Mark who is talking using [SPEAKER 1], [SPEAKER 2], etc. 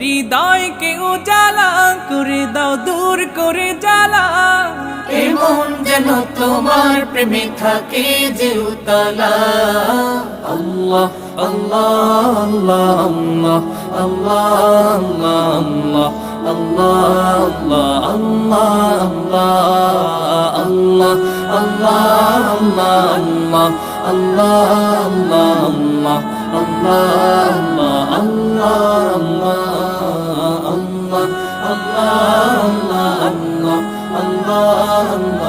[SPEAKER 1] হৃদয়কে উজালা করে দাও, দূর করে জ্বালা।
[SPEAKER 2] এমন যেন তোমার প্রেমে থাকে যে উতলা।
[SPEAKER 1] আল্লাহ আল্লাহ আল্লাহ আল্লাহ আল্লাহ আল্লাহ আল্লাহ আল্লাহ আল্লাহ আল্লাহ আল্লাহ আল্লাহ আল্লাহ আল্লাহ আল্লাহ আল্লাহ আল্লাহ আল্লাহ আল্লাহ